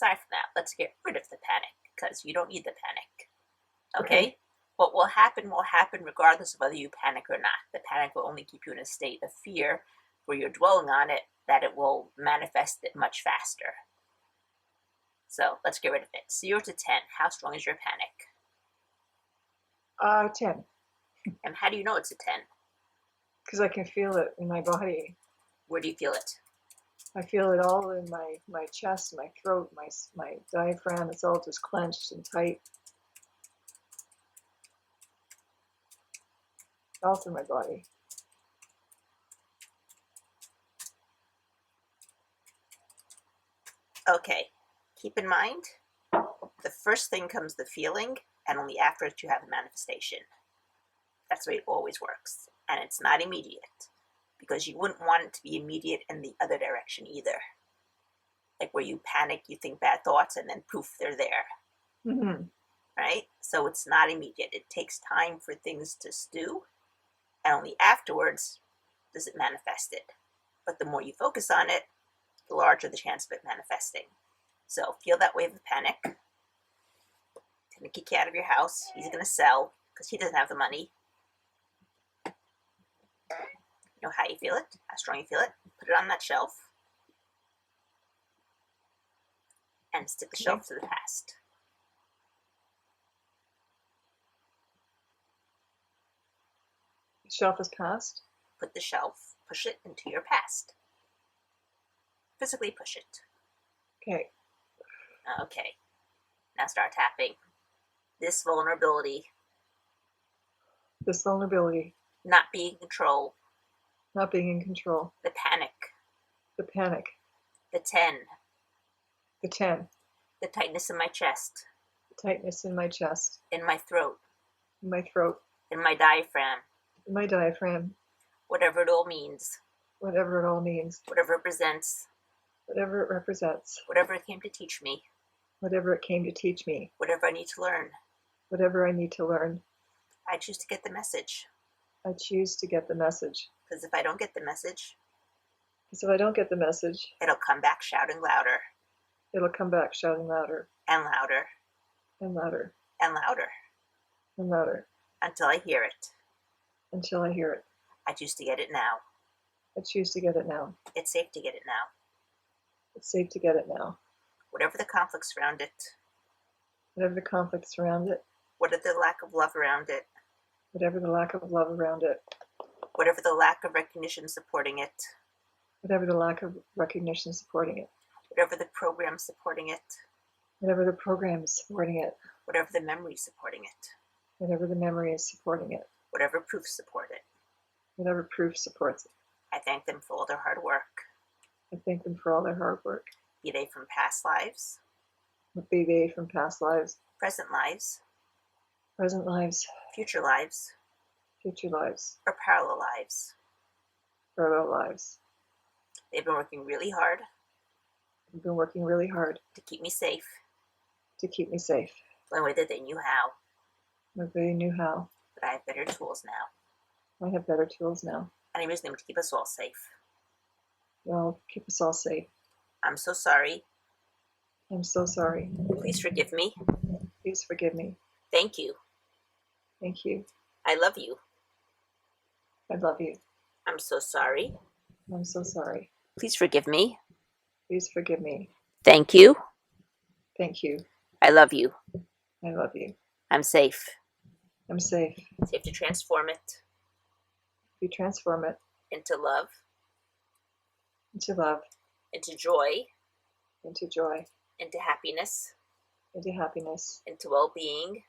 aside from that, let's get rid of the panic, because you don't need the panic. Okay? What will happen regardless of whether you panic or not. The panic will only keep you in a state of fear where you're dwelling on it, that it will manifest it much faster. So let's get rid of it. 0 to 10, how strong is your panic? 10. And how do you know it's a 10? Because I can feel it in my body. Where do you feel it? I feel it all in my chest, my throat, my diaphragm. It's all just clenched and tight. All through my body. Okay, keep in mind, the first thing comes the feeling, and only after it you have the manifestation. That's the way it always works. And it's not immediate, because you wouldn't want it to be immediate in the other direction either. Like where you panic, you think bad thoughts, and then poof, they're there. Mm-hmm. Right? So it's not immediate. It takes time for things to stew, and only afterwards does it manifest it. But the more you focus on it, the larger the chance of it manifesting. So feel that wave of panic. It's going to kick you out of your house. He's going to sell because he doesn't have the money. You know how you feel it, how strong you feel it. Put it on that shelf. And stick the shelf to the past. The shelf is past? Put the shelf, push it into your past. Physically push it. Okay. Okay. Now start tapping. This vulnerability. This vulnerability. Not being in control. Not being in control. The panic. The panic. The 10. The 10. The tightness in my chest. The tightness in my chest. In my throat. In my throat. In my diaphragm. In my diaphragm. Whatever it all means. Whatever it all means. Whatever it represents. Whatever it represents. Whatever it came to teach me. Whatever it came to teach me. Whatever I need to learn. Whatever I need to learn. I choose to get the message. I choose to get the message. Because if I don't get the message, it'll come back shouting louder. It'll come back shouting louder. And louder. And louder. And louder. And louder. Until I hear it. Until I hear it. I choose to get it now. I choose to get it now. It's safe to get it now. It's safe to get it now. Whatever the conflicts around it. Whatever the conflicts around it. Whatever the lack of love around it. Whatever the lack of love around it. Whatever the lack of recognition supporting it. Whatever the lack of recognition supporting it. Whatever the program supporting it. Whatever the program is supporting it. Whatever the memory supporting it. Whatever the memory is supporting it. Whatever proof support it. Whatever proof supports it. I thank them for all their hard work. I thank them for all their hard work. Be they from past lives. Be they from past lives. Present lives. Present lives. Future lives. Future lives. Or parallel lives. Parallel lives. They've been working really hard. They've been working really hard. To keep me safe. To keep me safe. The way that they knew how. But they knew how. But I have better tools now. I have better tools now. And I'm using them to keep us all safe. Well, keep us all safe. I'm so sorry. I'm so sorry. Please forgive me. Please forgive me. Thank you. Thank you. I love you. I love you. I'm so sorry. I'm so sorry. Please forgive me. Please forgive me. Thank you. Thank you. I love you. I love you. I'm safe. I'm safe. Safe to transform it. You transform it into love. Into love. Into joy. Into joy. Into happiness. Into happiness. Into well-being.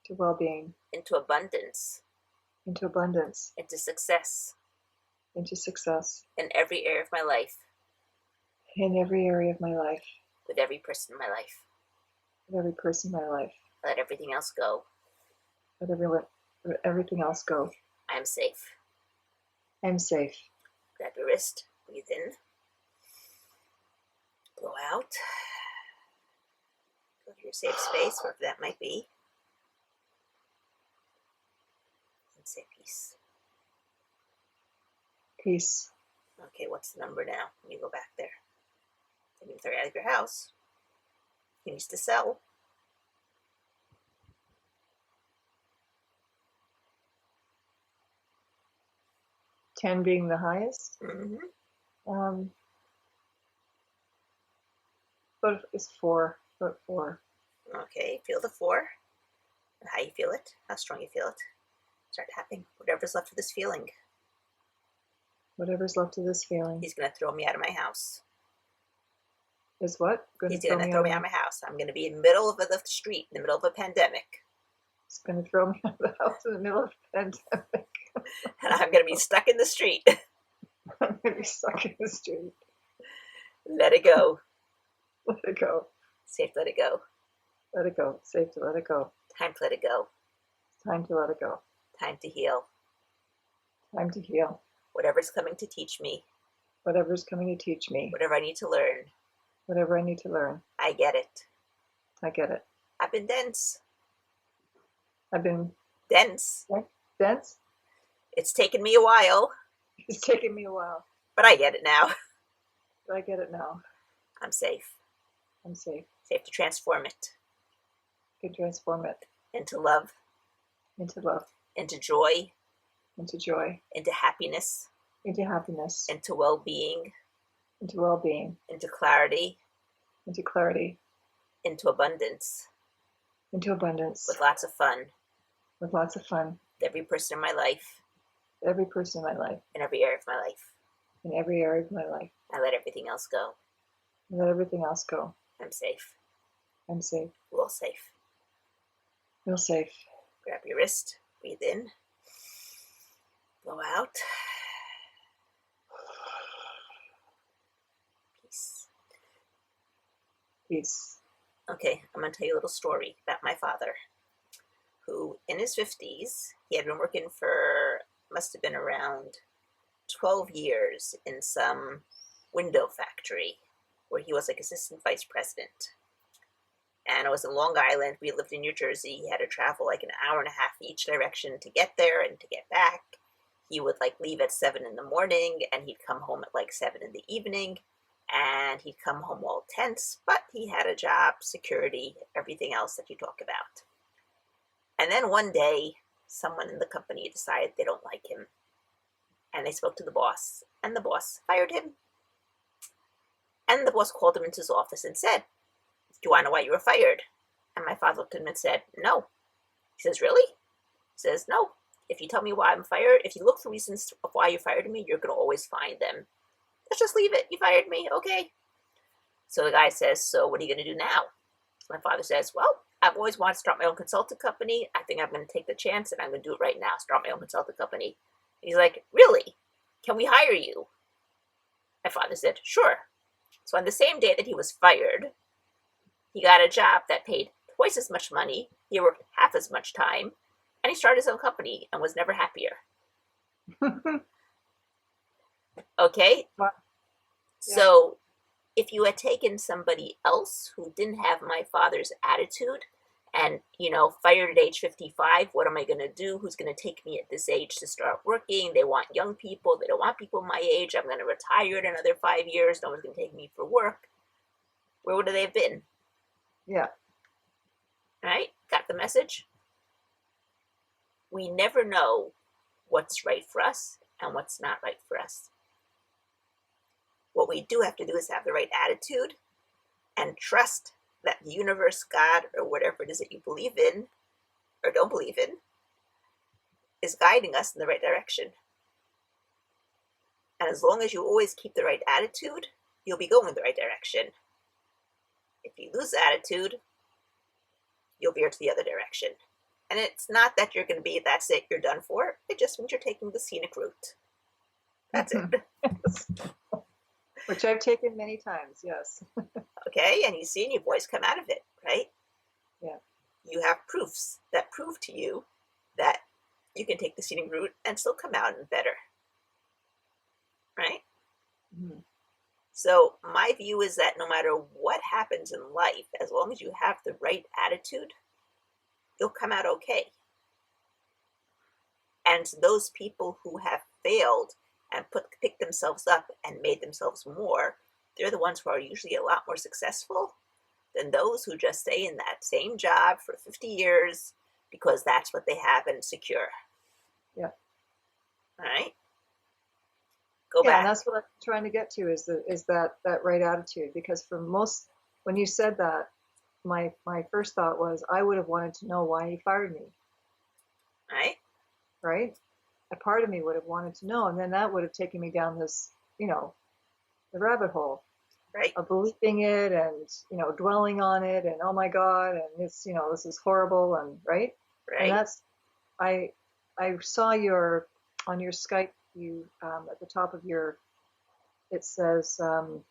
Into well-being. Into abundance. Into abundance. Into success. Into success. In every area of my life. In every area of my life. With every person in my life. With every person in my life. Let everything else go. Let everything else go. I am safe. I'm safe. Grab your wrist. Breathe in. Blow out. Go to your safe space, wherever that might be. And say peace. Peace. Okay, what's the number now? Let me go back there. That means they're out of your house. He needs to sell. 10 being the highest. Mm-hmm. But it's 4. But 4. Okay, feel the 4. And how you feel it, how strong you feel it. Start tapping whatever's left of this feeling. Whatever's left of this feeling. He's going to throw me out of my house. Is what? He's going to throw me out of my house. I'm going to be in the middle of the street, in the middle of a pandemic. He's going to throw me out of the house in the middle of a pandemic. And I'm going to be stuck in the street. I'm going to be stuck in the street. Let it go. Let it go. Safe to let it go. Let it go. Safe to let it go. Time to let it go. It's time to let it go. Time to heal. Time to heal. Whatever's coming to teach me. Whatever's coming to teach me. Whatever I need to learn. Whatever I need to learn. I get it. I get it. I've been dense. I've been dense. Dense? It's taken me a while. It's taken me a while. But I get it now. But I get it now. I'm safe. I'm safe. Safe to transform it. Can transform it. Into love. Into love. Into joy. Into joy. Into happiness. Into happiness. Into well-being. Into well-being. Into clarity. Into clarity. Into abundance. Into abundance. With lots of fun. With lots of fun. With every person in my life. Every person in my life. In every area of my life. In every area of my life. I let everything else go. I let everything else go. I'm safe. I'm safe. We're all safe. Feel safe. Grab your wrist. Breathe in. Blow out. Peace. Peace. Okay, I'm going to tell you a little story about my father, who in his 50s, he had been working for, must have been around 12 years in some window factory where he was like assistant vice president. And it was in Long Island. We lived in New Jersey. He had to travel like an hour and a half each direction to get there and to get back. He would like leave at 7 in the morning and he'd come home at like 7 in the evening. And he'd come home all tense, but he had a job, security, everything else that you talk about. And then one day, someone in the company decided they don't like him. And they spoke to the boss, and the boss fired him. And the boss called him into his office and said, "Do you want to know why you were fired?" And my father looked at him and said, "No." He says, "Really?" He says, "No. If you tell me why I'm fired, if you look for reasons of why you fired me, you're going to always find them. Let's just leave it. You fired me. Okay." So the guy says, "So what are you going to do now?" So my father says, "Well, I've always wanted to start my own consulting company. I think I'm going to take the chance and I'm going to do it right now, start my own consulting company." He's like, "Really? Can we hire you?" My father said, "Sure." So on the same day that he was fired, he got a job that paid twice as much money. He worked half as much time, and he started his own company and was never happier. Okay? Yeah. So if you had taken somebody else who didn't have my father's attitude and, fired at age 55, what am I going to do? Who's going to take me at this age to start working? They want young people. They don't want people my age. I'm going to retire in another 5 years. No one's going to take me for work. Where would they have been? Yeah. Right? Got the message? We never know what's right for us and what's not right for us. What we do have to do is have the right attitude and trust that the universe, God, or whatever it is that you believe in or don't believe in is guiding us in the right direction. And as long as you always keep the right attitude, you'll be going the right direction. If you lose attitude, you'll veer to the other direction. And it's not that you're going to be, that's it, you're done for. It just means you're taking the scenic route. That's it. Which I've taken many times, yes. Okay, and you see, and you've always come out of it, right? Yeah. You have proofs that prove to you that you can take the scenic route and still come out better, right? Mm-hmm. So my view is that no matter what happens in life, as long as you have the right attitude, you'll come out okay. And those people who have failed and picked themselves up and made themselves more, they're the ones who are usually a lot more successful than those who just stay in that same job for 50 years because that's what they have and secure. Yeah. All right? Go Yeah, and back. that's what I'm trying to get to is that right attitude. Because for most, when you said that, my first thought was I would have wanted to know why he fired me, Right? right? A part of me would have wanted to know, and then that would have taken me down this, the rabbit hole Right? of believing it and dwelling on it and oh my God, and this is horrible, and right. And Right? that's I saw your on your Skype, you at the top of your, it says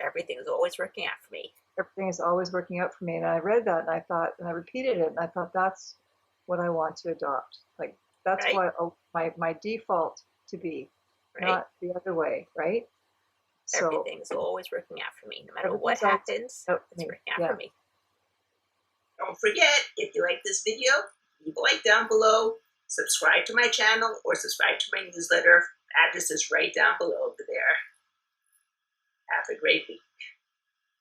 Everything's always working out for me. everything is always working out for me. And I read that and I thought, and I repeated it, and I thought that's what I want to adopt. Like that's Right? what my default to be, Right? not the other way, right? So Everything's always working out for me. No matter what everything's always happens, out for it's me. working out for Yeah. me. Don't forget, if you like this video, leave a like down below, subscribe to my channel, or subscribe to my newsletter. Address is right down below over there. Have a great week.